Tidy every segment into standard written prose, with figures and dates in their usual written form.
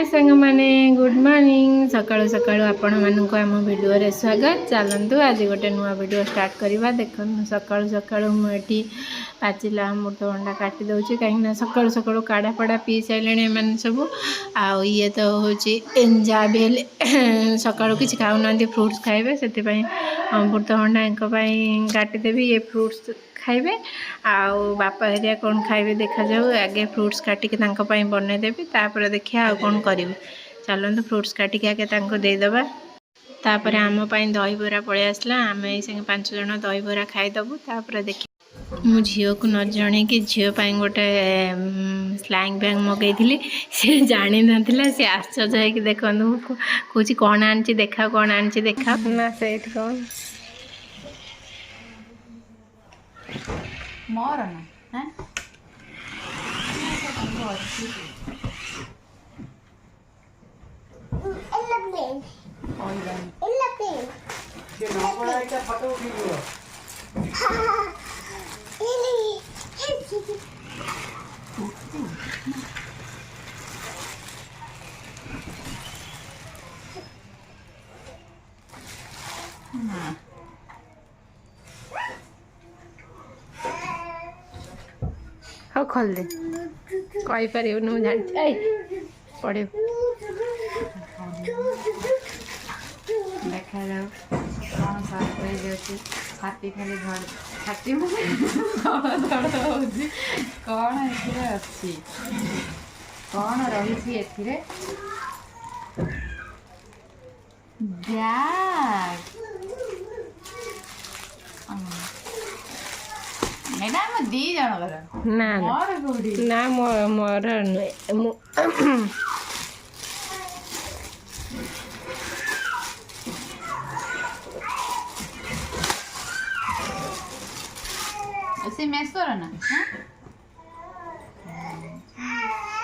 हाय सांग माने good morning सकाळू सकाळू आपण मानक आम वीडियो रे स्वागत। चलतु आज गोटे नुआ वीडियो स्टार्ट करवा। देख सकाळू सकाळू मुझे पाचिला अमृतभंडा काटी दूसरी कहीं सकाळू सकाळू काढ़ा पड़ा पी सारे मैंने सब आए तो हूँ जहाँ भी सकाळू किसी खाऊना फ्रुट्स खाइबे से अमृतभंडा काटिदेवी ये फ्रुट्स खाइबे आउ बापा हेरिया कौन खाइबे देखा जाऊ। आगे फ्रुट्स काटिक बनईदेवी तापर देखिए आउ कौन करी। चलते फ्रुट्स काटिक आगे देदेबा तापर आम दही बरा पलि आसला आम संगे 5 जन दही बरा खाईदेबू। तापर देखिए मो झील को न जन कि झील गोटे स्लैंग बैग मगई सी जानी ना सी आश्चर्य है देखो कौच कौन आनी देखा कौन आनी देखा ना से कौन मोर ना हैं हाँ खोल दे कही पार जान पड़े देखा जाओ कौन साफ हो जाए हाथी खाली धड़ हाथी धड़ धड़ होची कौन एथिरे अच्छी कौन रही एथिरे बैग मैडम दी जन ना ना मोर से मेसोर ना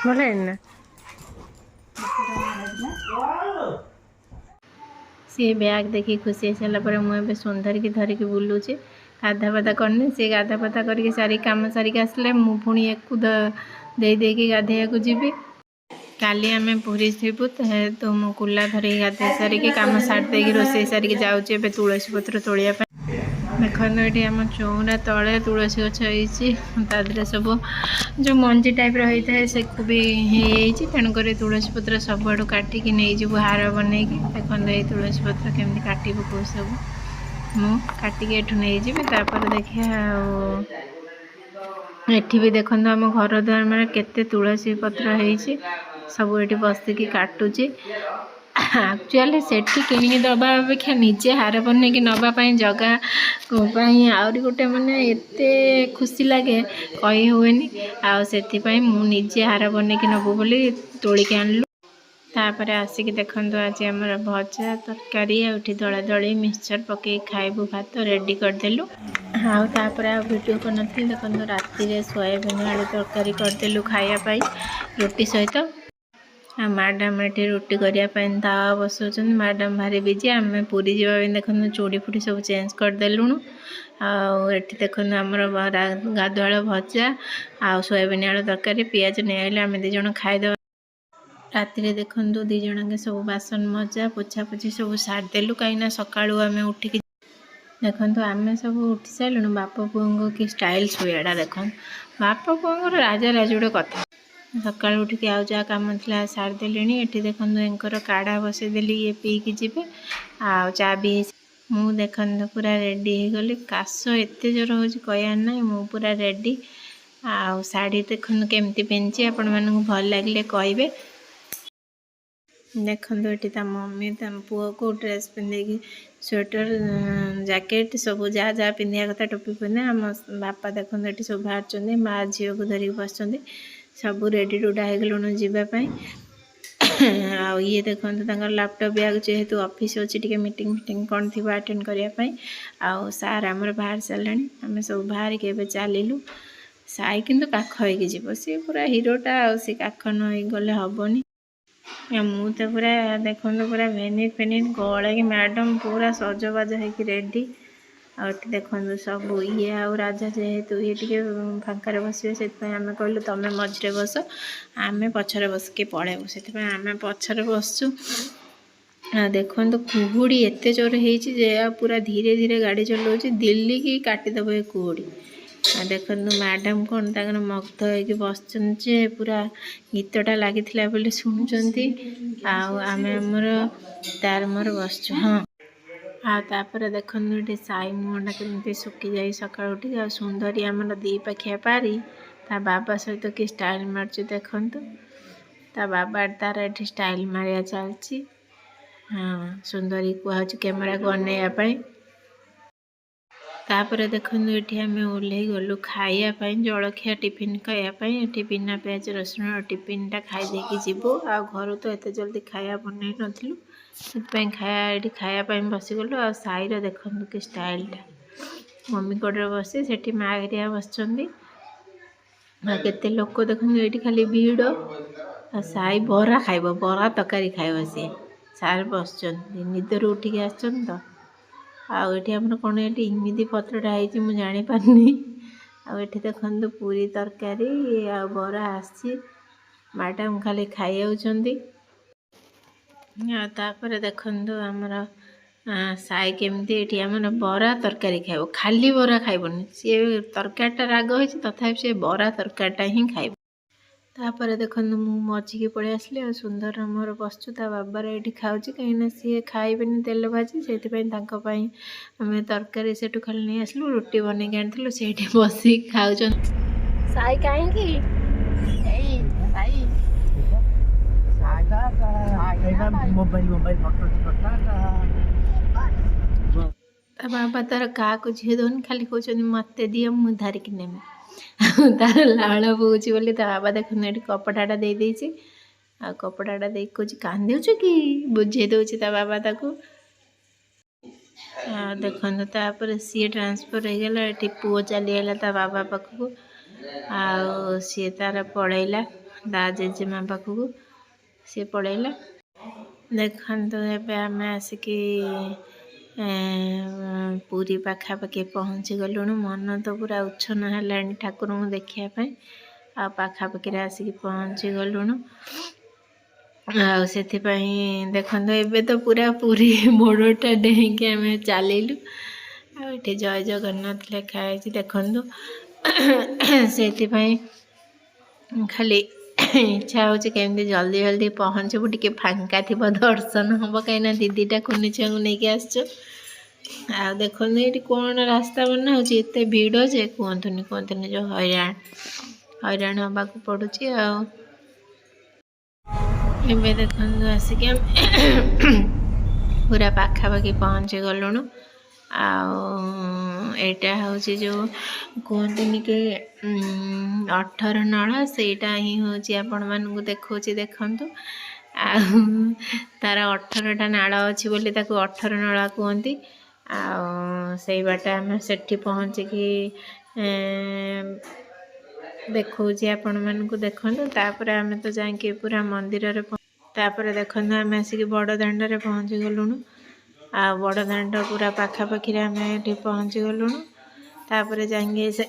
बोले ना सी बैग देखी खुशी सारापर मुझे सुंदर की धरिकी बुलूचे गाधा पाधा करनी सी गाधा पाधा करके सारी कम सारिक आसले मु पुणी एक देकी गाधे को जीवी काली आम पुरी थीबू तो मु कुला धरिकी गाधे सारिकी कम सारी देकी रोसे सारिकी जाऊँचे तुलसी पत्र तोड़ापी देखो ये आम चौरा तले तुलसी गछ होती सब जो मंजी टाइप रही है से भी हो तेणुक तुलसी पत्र सब आड़ काटिक नहीं हार बनई देखो ये तुलसी पत्र केमती काट पकऊ सब मुटिक एठू नहीं देखिए एठी भी देखो आम घर द्वार में केते तुलसी पत्र है सब ये बसिकी काटुची एक्चुअली सेठी किणी दबा अपेक्षा निजे हार बन कि नापी जगह आहरी गोटे मैंने एत खुशी लगे कही हुए आई मुझे हार बन कि नबू बोली तोलिक आणलु तापर आसिक देखु आज आम भजा तरकारी आठी दला दली मिक्सचर पकई खाइबू भात रेडी करदेलु आउर आ वीडियो कर देखो राति सोयाबीन आलू तरकारी करदेलु खायापाई रोटी सहित मैडम ये रुटी करने तावा बसौन मैडम भारी बिजी आम पूरी जावाई देखो चूड़ी फुड़ी सब चेंज करदेलुणु आठ देखो आमर गाधुआल भजा आ सोयाबीन आलू तरकारी पियाज नहीं आइले आम दीज खाईदे राति देखु दीज के सब बासन मजा पोछा पोछी सब सारिदेलु कहीं सकाळू आम उठिक देखो आम सब उठी सारूँ बाप पुओं कि स्टाइल शुआटा देख बाप पुओं राजा राजुड़ कथा सका उठिक आउ जहाँ कम था सारिदे ये देखो एंकर काढ़ा बसईदेली ये पीकी जी आ चा भी मु देख पूरा रेडी हो गली काश एत जोर हो कहर ना मु पूरा रेडी आ शाढ़ी देख केमती पिंधि आपण मानक भल लगे कहे देखो ये मम्मी पुओ को ड्रेस पिंधे स्वेटर जैकेट सब जहाँ जहाँ पिंधा कथा टोपी पिंधे आम बापा देखो ये सब बाहर माँ झील को धरिक बस सब रेडी रुडा हो गलुणु जीवाई ये देखो लैपटॉप बैग जेहेतु ऑफिस अच्छी टी मीटिंग फिटिंग कौन थी अटेंड करने आउ सार आमर बाहर सारे आम सब बाहर के चलू साई किंतु काख हो सी पूरा हिरोटा सी काख न गले हेनी मु तो पूरा देखो पूरा भेनिट फेनिट गले मैडम पूरा सजबाज हो रेडी ଆଉ ଏଠି ଦେଖନ୍ତୁ ସବୁ ଇଏ ଆଉ ରାଜା ଯେହେତୁ ଇଏ ଟିକେ ଫାଙ୍କାରେ ବସିବେ, ସେଥିପାଇଁ ଆମେ କହିଲୁ ତମେ ମଝିରେ ବସ, ଆମେ ପଛରେ ବସିକି ପଳେଇବୁ। ସେଥିପାଇଁ ଆମେ ପଛରେ ବସଛୁ। ଦେଖନ୍ତୁ କୁହୁଡ଼ି ଏତେ ଜୋର ହେଇଛି ଯେ ଆଉ ପୁରା ଧୀରେ ଧୀରେ ଗାଡ଼ି ଚଲାଉଛି, ଦିଲ୍ଲୀ କି କାଟିଦେବ ଏ କୁହୁଡ଼ି। ଦେଖନ୍ତୁ ମ୍ୟାଡ଼ାମ୍ କ'ଣ ତାଙ୍କର ମଗ୍ଧ ହେଇକି ବସିଛନ୍ତି ଯେ ପୁରା ଗୀତଟା ଲାଗିଥିଲା ବୋଲି ଶୁଣୁଛନ୍ତି, ଆଉ ଆମେ ଆମର ତାର ମୋର ବସିଛୁ। ହଁ, ଆଉ ତାପରେ ଦେଖନ୍ତୁ ଏଠି ସାଇ ମୁହଁଟା କେମିତି ଶୁଖିଯାଇ ସକାଳୁ ଉଠିକି, ଆଉ ସୁନ୍ଦରୀ ଆମର ଦୁଇ ପାଖିଆ ପାରି ତା ବାବା ସହିତ କି ଷ୍ଟାଇଲ୍ ମାରୁଛି ଦେଖନ୍ତୁ। ତା ବାବା ତାର ଏଠି ଷ୍ଟାଇଲ୍ ମାରିବା ଚାଲିଛି। ହଁ, ସୁନ୍ଦରୀ କୁହାହେଉଛି କ୍ୟାମେରାକୁ ଅନେଇବା ପାଇଁ। ତାପରେ ଦେଖନ୍ତୁ ଏଠି ଆମେ ଓହ୍ଲେଇ ଗଲୁ ଖାଇବା ପାଇଁ, ଜଳଖିଆ ଟିଫିନ୍ ଖାଇବା ପାଇଁ। ଏଠି ବିନା ପିଆଜ ରସୁଣ ଟିଫିନ୍ଟା ଖାଇ ଦେଇକି ଯିବୁ। ଆଉ ଘରୁ ତ ଏତେ ଜଲ୍ଦି ଖାଇବା ବନେଇ ନଥିଲୁ, ସେଥିପାଇଁ ଏଠି ଖାଇବା ପାଇଁ ବସିଗଲୁ। ଆଉ ସାଇର ଦେଖନ୍ତୁ କି ଷ୍ଟାଇଲ୍ଟା, ମମି କୋଡ଼ରେ ବସି ସେଠି ମା ହେରିକା ବସିଛନ୍ତି। ଆଉ କେତେ ଲୋକ ଦେଖନ୍ତୁ ଏଇଠି ଖାଲି ଭିଡ଼। ଆଉ ସାଇ ବରା ଖାଇବ, ବରା ତରକାରୀ ଖାଇବ ସିଏ। ସାର୍ ବସିଛନ୍ତି, ନିଦରୁ ଉଠିକି ଆସିଛନ୍ତି ତ। ଆଉ ଏଠି ଆମର କ'ଣ ଏଠି ଏମିତି ପତ୍ରଟା ହେଇଛି ମୁଁ ଜାଣିପାରୁନି। ଆଉ ଏଠି ଦେଖନ୍ତୁ ପୁରୀ ତରକାରୀ ଆଉ ବରା ଆସିଛି, ମ୍ୟାଡ଼ାମ୍ ଖାଲି ଖାଇଯାଉଛନ୍ତି। ଆଉ ତାପରେ ଦେଖନ୍ତୁ ଆମର ସାଇ କେମିତି ଏଠି ଆମର ବରା ତରକାରୀ ଖାଇବ, ଖାଲି ବରା ଖାଇବନି ସିଏ। ତରକାରୀଟା ରାଗ ହେଇଛି ତଥାପି ସିଏ ବରା ତରକାରୀଟା ହିଁ ଖାଇବ। ତାପରେ ଦେଖନ୍ତୁ ମୁଁ ମଝିକି ପଳେଇ ଆସିଲି, ଆଉ ସୁନ୍ଦର ଆମର ବସୁଛୁ। ତା ବାବାର ଏଇଠି ଖାଉଛି, କାହିଁକିନା ସିଏ ଖାଇବେନି ତେଲ ଭାଜି, ସେଥିପାଇଁ ତାଙ୍କ ପାଇଁ ଆମେ ତରକାରୀ ସେଠୁ ଖାଲି ନେଇ ଆସିଲୁ, ରୁଟି ବନେଇକି ଆଣିଥିଲୁ, ସେଇଠି ବସିକି ଖାଉଛନ୍ତି। ସାଇ କାହିଁକି ତା ବାବା ତାର କାହାକୁ ଝିଅ ଦେଉନି, ଖାଲି କହୁଛନ୍ତି ମୋତେ ଦିଅ ମୁଁ ଧରିକି ନେବି। ତାର ଲାଳ ବୋହୁଛି ବୋଲି ତା ବାବା ଦେଖନ୍ତୁ ଏଠି କପଡ଼ାଟା ଦେଇଦେଇଛି। ଆଉ କପଡ଼ାଟା ଦେଇକି କହୁଛି କାନ୍ଦୁଛୁ କି, ବୁଝେଇ ଦେଉଛି ତା ବାବା ତାକୁ। ଆଉ ଦେଖନ୍ତୁ ତାପରେ ସିଏ ଟ୍ରାନ୍ସଫର୍ ହେଇଗଲା, ଏଠି ପୁଅ ଚାଲିଗଲା ତା ବାବା ପାଖକୁ। ଆଉ ସିଏ ତାର ପଳେଇଲା ତା ଜେଜେମା ପାଖକୁ, ସିଏ ପଳେଇଲା। ଦେଖନ୍ତୁ ଏବେ ଆମେ ଆସିକି ପୁରୀ ପାଖାପାଖି ପହଞ୍ଚି ଗଲୁଣୁ। ମନ ତ ପୁରା ଉଚ୍ଛନ୍ନ ହେଲାଣି ଠାକୁରଙ୍କୁ ଦେଖିବା ପାଇଁ। ଆଉ ପାଖାପାଖିରେ ଆସିକି ପହଞ୍ଚି ଗଲୁଣୁ। ଆଉ ସେଥିପାଇଁ ଦେଖନ୍ତୁ ଏବେ ତ ପୁରା ପୁରୀ ମୋଡ଼ଟା ଡେଇଁକି ଆମେ ଚାଲିଲୁ। ଆଉ ଏଠି ଜୟ ଜଗନ୍ନାଥ ଲେଖା ହେଇଛି ଦେଖନ୍ତୁ। ସେଥିପାଇଁ ଖାଲି ଇଚ୍ଛା ହେଉଛି କେମିତି ଜଲ୍ଦି ଜଲ୍ଦି ପହଞ୍ଚିବୁ, ଟିକେ ଫାଙ୍କା ଥିବ ଦର୍ଶନ ହେବ, କାହିଁକିନା ଦିଦିଟା କୁନି ଛୁଆଙ୍କୁ ନେଇକି ଆସିଛୁ। ଆଉ ଦେଖନ୍ତୁ ଏଇଠି କ'ଣ ରାସ୍ତା ବନା ହେଉଛି, ଏତେ ଭିଡ଼ ଯେ କୁହନ୍ତୁନି ଯେଉଁ ହଇରାଣ ହେବାକୁ ପଡ଼ୁଛି। ଆଉ ଏବେ ଦେଖନ୍ତୁ ଆସିକି ଆମେ ପୁରା ପାଖାପାଖି ପହଞ୍ଚି ଗଲୁଣୁ। ଆଉ ଏଇଟା ହେଉଛି ଯେଉଁ କୁହନ୍ତିନି କି 18 ନଳା, ସେଇଟା ହିଁ ହେଉଛି ଆପଣମାନଙ୍କୁ ଦେଖାଉଛି ଦେଖନ୍ତୁ। ଆଉ ତାର 18ଟା ନାଳ ଅଛି ବୋଲି ତାକୁ 18 ନଳା କୁହନ୍ତି। ଆଉ ସେଇ ବାଟେ ଆମେ ସେଠି ପହଞ୍ଚିକି ଦେଖାଉଛି ଆପଣମାନଙ୍କୁ ଦେଖନ୍ତୁ। ତାପରେ ଆମେ ତ ଯାଇକି ପୁରା ମନ୍ଦିରରେ, ତାପରେ ଦେଖନ୍ତୁ ଆମେ ଆସିକି ବଡ଼ ଦାଣ୍ଡରେ ପହଞ୍ଚି ଗଲୁଣୁ। ଆଉ ବଡ଼ ଦାଣ୍ଡ ପୁରା ପାଖାପାଖିରେ ଆମେ ଏଠି ପହଞ୍ଚି ଗଲୁଣୁ। ତାପରେ ଯାଇକି ସେ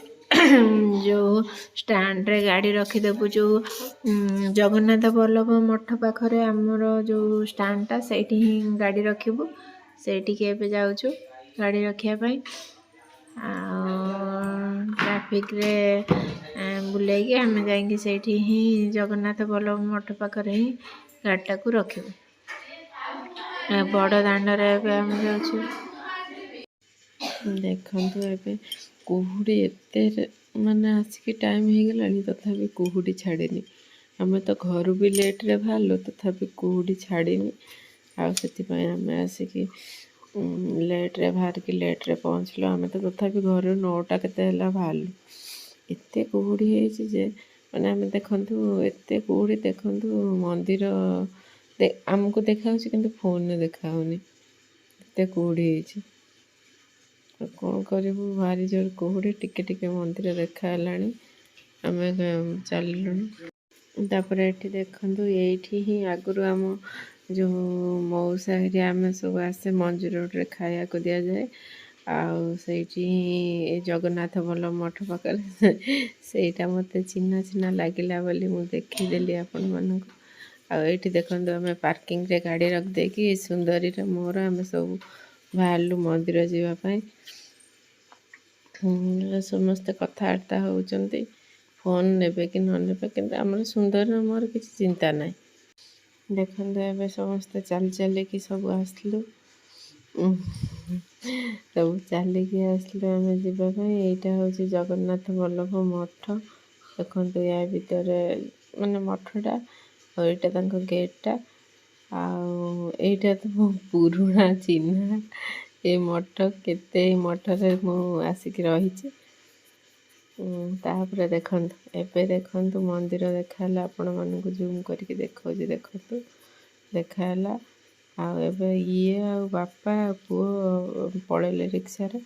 ଯେଉଁ ଷ୍ଟାଣ୍ଡରେ ଗାଡ଼ି ରଖିଦେବୁ, ଯେଉଁ ଜଗନ୍ନାଥ ବଲ୍ଲଭ ମଠ ପାଖରେ ଆମର ଯେଉଁ ଷ୍ଟାଣ୍ଡଟା, ସେଇଠି ହିଁ ଗାଡ଼ି ରଖିବୁ। ସେଇଠିକି ଏବେ ଯାଉଛୁ ଗାଡ଼ି ରଖିବା ପାଇଁ। ଆଉ ଟ୍ରାଫିକ୍ରେ ବୁଲେଇକି ଆମେ ଯାଇକି ସେଇଠି ହିଁ ଜଗନ୍ନାଥ ବଲ୍ଲଭ ମଠ ପାଖରେ ହିଁ ଗାଡ଼ିଟାକୁ ରଖିବୁ। ବଡ଼ ଦାଣ୍ଡରେ ଏବେ ଆମେ ଯାଉଛୁ। ଦେଖନ୍ତୁ ଏବେ କୁହୁଡ଼ି ଏତେ ମାନେ ଆସିକି ଟାଇମ୍ ହେଇଗଲାଣି, ତଥାପି କୁହୁଡ଼ି ଛାଡ଼ିନି। ଆମେ ତ ଘରୁ ବି ଲେଟ୍ରେ ବାହାରିଲୁ, ତଥାପି କୁହୁଡ଼ି ଛାଡ଼ିନି। ଆଉ ସେଥିପାଇଁ ଆମେ ଆସିକି ଲେଟ୍ରେ ବାହାରିକି ଲେଟ୍ରେ ପହଞ୍ଚିଲୁ। ଆମେ ତ ତଥାପି ଘରୁ 9ଟା କେତେ ହେଲା ବାହାରିଲୁ। ଏତେ କୁହୁଡ଼ି ହେଇଛି ଯେ ମାନେ ଆମେ ଦେଖନ୍ତୁ ଏତେ କୁହୁଡ଼ି, ଦେଖନ୍ତୁ ମନ୍ଦିର ଆମକୁ ଦେଖାହେଉଛି କିନ୍ତୁ ଫୋନ୍ରେ ଦେଖାହେଉନି, ଏତେ କୁହୁଡ଼ି ହେଇଛି। କ'ଣ କରିବୁ, ଭାରି ଜୋର କୁହୁଡ଼ି। ଟିକେ ଟିକେ ମନ୍ଦିର ଦେଖା ହେଲାଣି, ଆମେ ଚାଲିଲୁଣି। ତାପରେ ଏଠି ଦେଖନ୍ତୁ ଏଇଠି ହିଁ ଆଗରୁ ଆମ ଯେଉଁ ମଉସା ହେରିକା ଆମେ ସବୁ ଆସେ ମଞ୍ଜୁ ରୋଡ଼ରେ ଖାଇବାକୁ ଦିଆଯାଏ। ଆଉ ସେଇଠି ଏ ଜଗନ୍ନାଥ ବଲ୍ଲଭ ମଠ ପାଖରେ ସେଇଟା ମୋତେ ଚିହ୍ନା ଚିହ୍ନା ଲାଗିଲା ବୋଲି ମୁଁ ଦେଖେଇଦେଲି ଆପଣମାନଙ୍କୁ। ଆଉ ଏଇଠି ଦେଖନ୍ତୁ ଆମେ ପାର୍କିଂରେ ଗାଡ଼ି ରଖିଦେଇକି ସୁନ୍ଦରୀର ମୋର ଆମେ ସବୁ ବାହାରିଲୁ ମନ୍ଦିର ଯିବା ପାଇଁ। ସମସ୍ତେ କଥାବାର୍ତ୍ତା ହେଉଛନ୍ତି ଫୋନ୍ ନେବେ କି ନ ନେବେ, କିନ୍ତୁ ଆମର ସୁନ୍ଦରୀର ମୋର କିଛି ଚିନ୍ତା ନାହିଁ। ଦେଖନ୍ତୁ ଏବେ ସମସ୍ତେ ଚାଲି ଚାଲିକି ସବୁ ଆସିଲୁ, ସବୁ ଚାଲିକି ଆସିଲୁ ଆମେ ଯିବା ପାଇଁ। ଏଇଟା ହେଉଛି ଜଗନ୍ନାଥ ବଲ୍ଲଭ ମଠ। ଦେଖନ୍ତୁ ୟା ଭିତରେ ମାନେ ମଠଟା, ଆଉ ଏଇଟା ତାଙ୍କ ଗେଟ୍ଟା। ଆଉ ଏଇଟା ତ ମୋ ପୁରୁଣା ଚିହ୍ନା ଏ ମଠ, କେତେ ଏଇ ମଠରେ ମୁଁ ଆସିକି ରହିଛି। ତାପରେ ଦେଖନ୍ତୁ, ଏବେ ଦେଖନ୍ତୁ ମନ୍ଦିର ଦେଖାହେଲା, ଆପଣମାନଙ୍କୁ ଜୁମ୍ କରିକି ଦେଖାଉଛି, ଦେଖନ୍ତୁ ଦେଖାହେଲା। ଆଉ ଏବେ ଇଏ ଆଉ ବାପା ପୁଅ ପଳେଇଲେ ରିକ୍ସାରେ,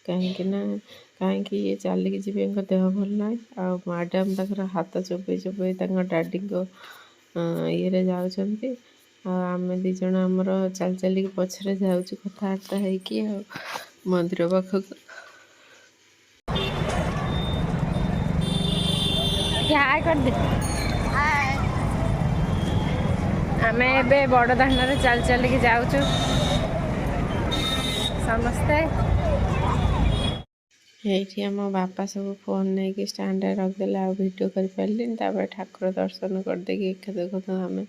କାହିଁକି ଇଏ ଚାଲିକି ଯିବେ, ତାଙ୍କ ଦେହ ଭଲ ନାହିଁ। ଆଉ ମ୍ୟାଡ଼ାମ୍ ତାଙ୍କର ହାତ ଚୋବେଇ ଚୋବେଇ ତାଙ୍କ ଡାଡ଼ିଙ୍କ ଇଏରେ ଯାଉଛନ୍ତି। ଆଉ ଆମେ ଦୁଇ ଜଣ ଆମର ଚାଲି ଚାଲିକି ପଛରେ ଯାଉଛୁ କଥାବାର୍ତ୍ତା ହେଇକି ଆଉ ମନ୍ଦିର ପାଖକୁ। ହାଏ କରିଦେ। ଆମେ ଏବେ ବଡ଼ ଦାଣ୍ଡରେ ଚାଲି ଚାଲିକି ଯାଉଛୁ ସମସ୍ତେ। ଏଇଠି ଆମ ବାପା ସବୁ ଫୋନ୍ ନେଇକି ଷ୍ଟାଣ୍ଡରେ ରଖିଦେଲେ, ଆଉ ଭିଡ଼ିଓ କରିପାରିଲିନି। ତାପରେ ଠାକୁର ଦର୍ଶନ କରିଦେଇକି ଏକା ଦେଖନ୍ତୁ ଆମେ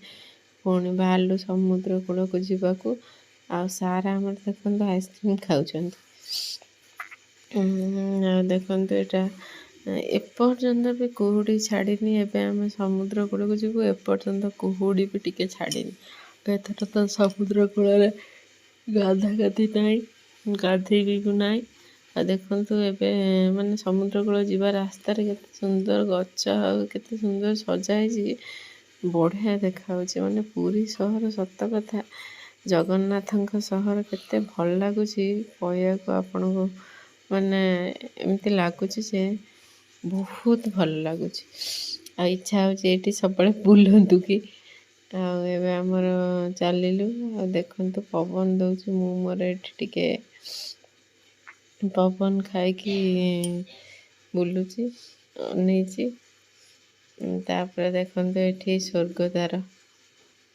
ପୁଣି ବାହାରିଲୁ ସମୁଦ୍ର କୂଳକୁ ଯିବାକୁ। ଆଉ ସାର୍ ଆମର ଦେଖନ୍ତୁ ଆଇସ୍କ୍ରିମ୍ ଖାଉଛନ୍ତି। ଆଉ ଦେଖନ୍ତୁ ଏଇଟା ଏପର୍ଯ୍ୟନ୍ତ ବି କୁହୁଡ଼ି ଛାଡ଼ିନି। ଏବେ ଆମେ ସମୁଦ୍ର କୂଳକୁ ଯିବୁ, ଏପର୍ଯ୍ୟନ୍ତ କୁହୁଡ଼ି ବି ଟିକେ ଛାଡ଼ିନି। ଏଥର ତ ସମୁଦ୍ର କୂଳରେ ଗାଧାଗାଧି ନାହିଁ, ଗାଧେଇବି ବି ନାହିଁ। ଆଉ ଦେଖନ୍ତୁ ଏବେ ମାନେ ସମୁଦ୍ର କୂଳ ଯିବା ରାସ୍ତାରେ କେତେ ସୁନ୍ଦର ଗଛ ଆଉ କେତେ ସୁନ୍ଦର ସଜା ହେଇଛି, ବଢ଼ିଆ ଦେଖାହେଉଛି। ମାନେ ପୁରୀ ସହର, ସତ କଥା ଜଗନ୍ନାଥଙ୍କ ସହର କେତେ ଭଲ ଲାଗୁଛି କହିବାକୁ ଆପଣଙ୍କୁ, ମାନେ ଏମିତି ଲାଗୁଛି ଯେ ବହୁତ ଭଲ ଲାଗୁଛି। ଆଉ ଇଚ୍ଛା ହେଉଛି ଏଇଠି ସବୁବେଳେ ବୁଲନ୍ତୁ କି। ଆଉ ଏବେ ଆମର ଚାଲିଲୁ, ଆଉ ଦେଖନ୍ତୁ ପବନ ଦେଉଛି, ମୁଁ ମୋର ଏଠି ଟିକେ ପବନ ଖାଇକି ବୁଲୁଛି, ଅନେଇଛି। ତାପରେ ଦେଖନ୍ତୁ ଏଠି ସ୍ୱର୍ଗଦ୍ୱାର,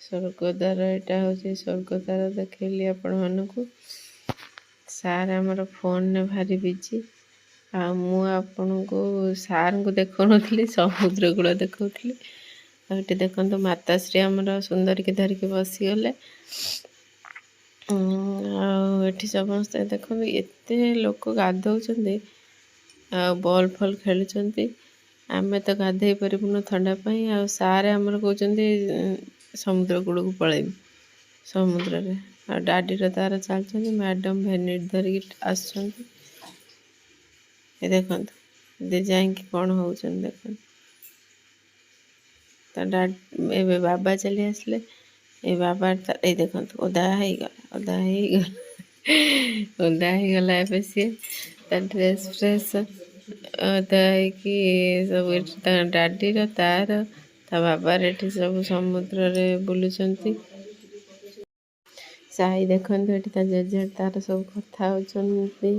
ସ୍ୱର୍ଗଦ୍ୱାର ଏଇଟା ହେଉଛି ସ୍ୱର୍ଗଦ୍ୱାର, ଦେଖେଇଲି ଆପଣମାନଙ୍କୁ। ସାର୍ ଆମର ଫୋନରେ ଭାରି ବିଜି, ଆଉ ମୁଁ ଆପଣଙ୍କୁ ସାର୍ଙ୍କୁ ଦେଖାଉନଥିଲି, ସମୁଦ୍ର କୂଳ ଦେଖାଉଥିଲି। ଆଉ ଏଠି ଦେଖନ୍ତୁ ମାତାଶ୍ରୀ ଆମର ସୁନ୍ଦରୀକି ଧରିକି ବସିଗଲେ। ଆଉ ଏଠି ସମସ୍ତେ ଦେଖନ୍ତୁ ଏତେ ଲୋକ ଗାଧଉଛନ୍ତି, ଆଉ ବଲ୍ ଫଲ୍ ଖେଳୁଛନ୍ତି। ଆମେ ତ ଗାଧେଇ ପାରିବୁନୁ ଥଣ୍ଡା ପାଇଁ, ଆଉ ସାର୍ ଆମର କହୁଛନ୍ତି ସମୁଦ୍ର କୂଳକୁ ପଳେଇବୁ ସମୁଦ୍ରରେ। ଆଉ ଡାଡ଼ିର ତାର ଚାଲିଛନ୍ତି, ମ୍ୟାଡ଼ାମ୍ ଭେନିଟ୍ ଧରିକି ଆସୁଛନ୍ତି। ଏ ଦେଖନ୍ତୁ ଦେ ଯାଇକି କ'ଣ ହେଉଛନ୍ତି ଦେଖନ୍ତୁ। ତା ଏବେ ବାବା ଚାଲି ଆସିଲେ, ଏ ବାବା ଏଇ ଦେଖନ୍ତୁ ଓଦା ହେଇଗଲା ଓଦା ହେଇଗଲା। ଏବେ ସିଏ ତା ଡ୍ରେସ୍ ଫ୍ରେସ୍ ଓଦା ହେଇକି ସବୁ ଏଠି ତା ଡାଡ଼ିର ତାର ତା ବାବାର ଏଠି ସବୁ ସମୁଦ୍ରରେ ବୁଲୁଛନ୍ତି। ସାଇ ଦେଖନ୍ତୁ ଏଠି ତା ଜେଜେ ତାର ସବୁ କଥା ହେଉଛନ୍ତି।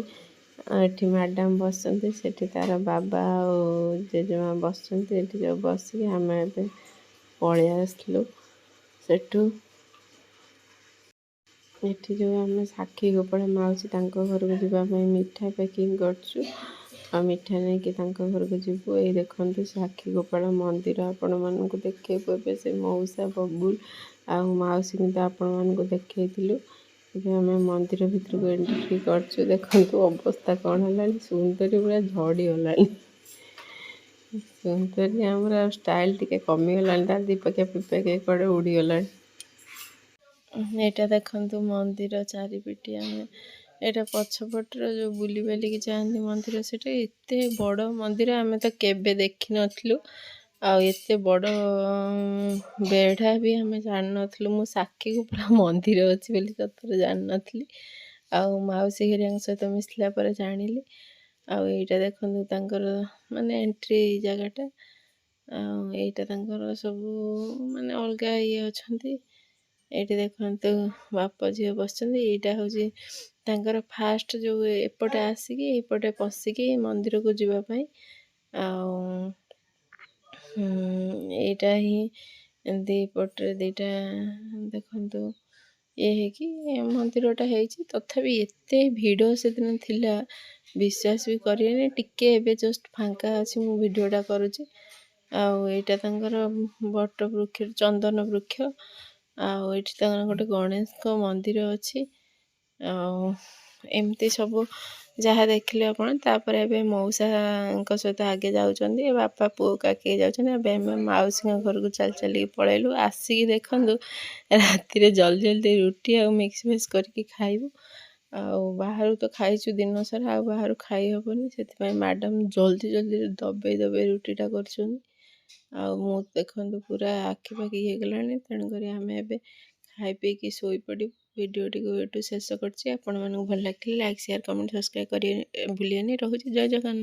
ଏଠି ମ୍ୟାଡ଼ାମ୍ ବସିଛନ୍ତି, ସେଠି ତାର ବାବା ଆଉ ଜେଜେମା ବସିଛନ୍ତି। ଏଠି ସବୁ ବସିକି ଆମେ ଏବେ ପଳେଇ ଆସିଲୁ ସେଠୁ। ଏଠି ଯେଉଁ ଆମେ ସାକ୍ଷୀ ଗୋପାଳ ମାଉସୀ ତାଙ୍କ ଘରକୁ ଯିବା ପାଇଁ ମିଠା ପ୍ୟାକିଂ କରୁଛୁ, ଆଉ ମିଠା ନେଇକି ତାଙ୍କ ଘରକୁ ଯିବୁ। ଏଇ ଦେଖନ୍ତୁ ସାକ୍ଷୀ ଗୋପାଳ ମନ୍ଦିର ଆପଣମାନଙ୍କୁ ଦେଖେଇବୁ ଏବେ। ସେ ମଉସା ବବୁଲ ଆଉ ମାଉସୀ କିନ୍ତୁ ଆପଣମାନଙ୍କୁ ଦେଖେଇଥିଲୁ। ଏବେ ଆମେ ମନ୍ଦିର ଭିତରକୁ ଏଣ୍ଟ୍ରି କରୁଛୁ। ଦେଖନ୍ତୁ ଅବସ୍ଥା କ'ଣ ହେଲାଣି, ସୁନ୍ଦରୀ ପୁରା ଝଡ଼ିଗଲାଣି। ସୁନ୍ଦରୀ ଆମର ଆଉ ଷ୍ଟାଇଲ୍ ଟିକେ କମିଗଲାଣି, ତାର ଦିପାକିଆ ପିପାକିଆ କୁଆଡ଼େ ଉଡ଼ିଗଲାଣି। ଏଇଟା ଦେଖନ୍ତୁ ମନ୍ଦିର ଚାରିପିଟି, ଆମେ ଏଇଟା ପଛପଟର ଯେଉଁ ବୁଲି ବାଲିକି ଯାଆନ୍ତି ମନ୍ଦିର, ସେଇଟା ଏତେ ବଡ଼ ମନ୍ଦିର ଆମେ ତ କେବେ ଦେଖିନଥିଲୁ। ଆଉ ଏତେ ବଡ଼ ବେଢ଼ା ବି ଆମେ ଜାଣିନଥିଲୁ। ମୁଁ ସାକ୍ଷୀ ଗୋପାଳ ମନ୍ଦିର ଅଛି ବୋଲି ସତରେ ଜାଣିନଥିଲି, ଆଉ ମାଉସୀ ହେରିଆଙ୍କ ସହିତ ମିଶିଲା ପରେ ଜାଣିଲି। ଆଉ ଏଇଟା ଦେଖନ୍ତୁ ତାଙ୍କର ମାନେ ଏଣ୍ଟ୍ରି ଜାଗାଟା, ଆଉ ଏଇଟା ତାଙ୍କର ସବୁ ମାନେ ଅଲଗା ଇଏ ଅଛନ୍ତି। ଏଇଠି ଦେଖନ୍ତୁ ବାପ ଝିଅ ବସିଛନ୍ତି। ଏଇଟା ହେଉଛି ତାଙ୍କର ଫାଷ୍ଟ ଯେଉଁ ଏପଟେ ଆସିକି ଏପଟେ ପଶିକି ମନ୍ଦିରକୁ ଯିବା ପାଇଁ। ଆଉ ଏଇଟା ହିଁ ଏମିତି ପଟରେ ଦୁଇଟା ଦେଖନ୍ତୁ ଇଏ ହେଇକି ମନ୍ଦିରଟା ହେଇଛି। ତଥାପି ଏତେ ଭିଡ଼ ସେଦିନ ଥିଲା ବିଶ୍ୱାସ ବି କରିବେନି। ଟିକେ ଏବେ ଜଷ୍ଟ ଫାଙ୍କା ଅଛି ମୁଁ ଭିଡ଼ିଓଟା କରୁଛି। ଆଉ ଏଇଟା ତାଙ୍କର ବଟ ବୃକ୍ଷ ଚନ୍ଦନ ବୃକ୍ଷ। ଆଉ ଏଇଠି ତାଙ୍କର ଗୋଟେ ଗଣେଶଙ୍କ ମନ୍ଦିର ଅଛି। ଆଉ ଏମିତି ସବୁ ଯାହା ଦେଖିଲେ ଆପଣ। ତାପରେ ଏବେ ମଉସାଙ୍କ ସହିତ ଆଗେ ଯାଉଛନ୍ତି, ବାପା ପୁଅ କାକେଇ ଯାଉଛନ୍ତି। ଏବେ ଆମେ ମାଉସୀଙ୍କ ଘରକୁ ଚାଲି ଚାଲିକି ପଳେଇଲୁ। ଆସିକି ଦେଖନ୍ତୁ ରାତିରେ ଜଲ୍ଦି ଜଲ୍ଦି ରୁଟି ଆଉ ମିକ୍ସ ଭେଜ୍ କରିକି ଖାଇବୁ। ଆଉ ବାହାରୁ ତ ଖାଇଛୁ ଦିନ ସାରା, ଆଉ ବାହାରୁ ଖାଇ ହେବନି। ସେଥିପାଇଁ ମ୍ୟାଡ଼ାମ୍ ଜଲ୍ଦି ଜଲ୍ଦି ଦବେଇ ଦବେଇ ରୁଟିଟା କରୁଛନ୍ତି। ଆଉ ମୁଁ ଦେଖନ୍ତୁ ପୁରା ଆଖି ପାଖି ହେଇଗଲାଣି। ତେଣୁକରି ଆମେ ଏବେ ଖାଇ ପିଇକି ଶୋଇପଡ଼ିବୁ। ଭିଡ଼ିଓଟିକୁ ଏଠୁ ଶେଷ କରୁଛି। ଆପଣମାନଙ୍କୁ ଭଲ ଲାଗିଲେ ଲାଇକ୍, ସେୟାର, କମେଣ୍ଟ, ସବସ୍କ୍ରାଇବ୍ କରି ଭୁଲିବେନି। ରହୁଛି। ଜୟ ଜଗନ୍ନାଥ।